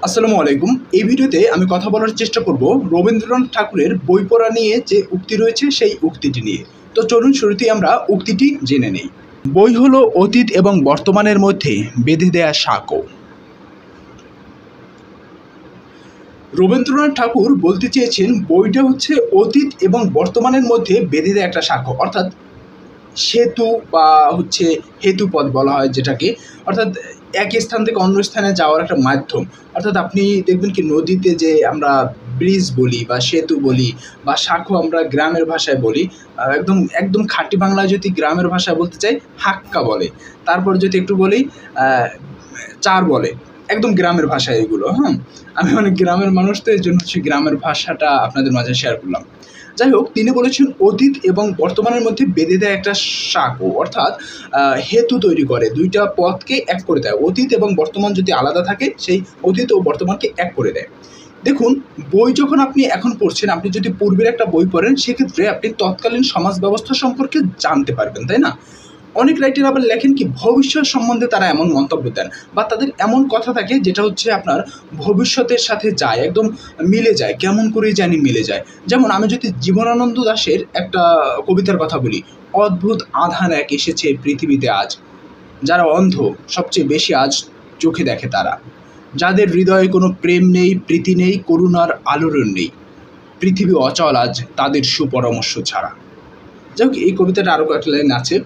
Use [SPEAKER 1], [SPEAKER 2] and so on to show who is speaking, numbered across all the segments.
[SPEAKER 1] আসসালামু আলাইকুম। এই ভিডিওতে আমি কথা বলার চেষ্টা করব রবীন্দ্রনাথ ঠাকুরের বই পড়া নিয়ে যে উক্তি রয়েছে সেই উক্তিটি নিয়ে। তো চলুন শুরুতেই আমরা উক্তিটি জেনে নেই। বই হলো অতীত এবং বর্তমানের মধ্যে বেঁধে দেয়া সাঁকো। রবীন্দ্রনাথ ঠাকুর বলতে চেয়েছেন বইটা হচ্ছে অতীত এবং বর্তমানের মধ্যে বেঁধে দেয়া একটা সাঁকো, অর্থাৎ সেতু বা হচ্ছে হেতুপথ বলা হয় যেটাকে, অর্থাৎ এক স্থান থেকে অন্য স্থানে যাওয়ার একটা মাধ্যম। অর্থাৎ আপনি দেখবেন কি নদীতে যে আমরা ব্রিজ বলি বা সেতু বলি বা সাঁকো আমরা গ্রামের ভাষায় বলি, একদম একদম খাঁটি বাংলায় যদি গ্রামের ভাষায় বলতে চাই হাক্কা বলে, তারপর যদি একটু বলি চার বলে, একদম গ্রামের ভাষায় এগুলো। হ্যাঁ, আমি অনেক গ্রামের মানুষ, তো এই জন্য হচ্ছে গ্রামের ভাষাটা আপনাদের মাঝে শেয়ার করলাম। যাই হোক, তিনি বলেছেন অতীত এবং বর্তমানের মধ্যে বেঁধে দেয় একটা সাঁকো, অর্থাৎ হেতু তৈরি করে, দুইটা পথকে এক করে দেয়। অতীত এবং বর্তমান যদি আলাদা থাকে, সেই অতীত ও বর্তমানকে এক করে দেয়। দেখুন, বই যখন আপনি এখন পড়ছেন, আপনি যদি পূর্বের একটা বই পড়েন, সেক্ষেত্রে আপনি তৎকালীন সমাজ ব্যবস্থা সম্পর্কে জানতে পারবেন, তাই না? অনেক রাইটার আবার লেখেন কি ভবিষ্যৎ সম্বন্ধে তারা এমন মন্তব্য দেন বা তাদের এমন কথা থাকে যেটা হচ্ছে আপনার ভবিষ্যতের সাথে যায়, একদম মিলে যায়, কেমন করে জানি মিলে যায়। যেমন আমি যদি জীবনানন্দ দাশের একটা কবিতার কথা বলি, অদ্ভুত আধান এক এসেছে পৃথিবীতে আজ, যারা অন্ধ সবচেয়ে বেশি আজ চোখে দেখে তারা, যাদের হৃদয়ে কোনো প্রেম নেই, প্রীতি নেই, করুণার আলোড়ন নেই, পৃথিবী অচল আজ তাদের সুপরামর্শ ছাড়া। যাই হোক, এই কবিতাটা আরও কয়েকটা লাইন আছে।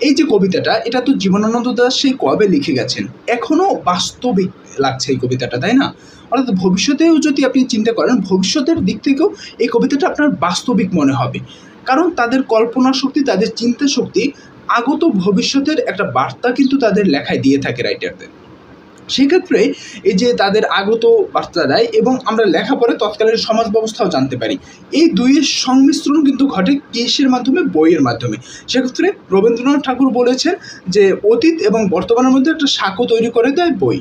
[SPEAKER 1] এই যে কবিতাটা, এটা তো জীবনানন্দ দাশ সেই কবে লিখে গেছেন, এখনও বাস্তবিক লাগছে এই কবিতাটা, তাই না? অর্থাৎ ভবিষ্যতেও যদি আপনি চিন্তা করেন, ভবিষ্যতের দিক থেকেও এই কবিতাটা আপনার বাস্তবিক মনে হবে, কারণ তাদের কল্পনা শক্তি, তাদের চিন্তা শক্তি আগত ভবিষ্যতের একটা বার্তা কিন্তু তাদের লেখায় দিয়ে থাকে রাইটারদের। সেক্ষেত্রে এই যে তাদের আগত বার্তা দেয় এবং আমরা লেখাপড়ে তৎকালীন সমাজ ব্যবস্থাও জানতে পারি, এই দুইয়ের সংমিশ্রণ কিন্তু ঘটে কিসের মাধ্যমে? বইয়ের মাধ্যমে। সেক্ষেত্রে রবীন্দ্রনাথ ঠাকুর বলেছেন যে অতীত এবং বর্তমানের মধ্যে একটা সাঁকো তৈরি করে দেয় বই।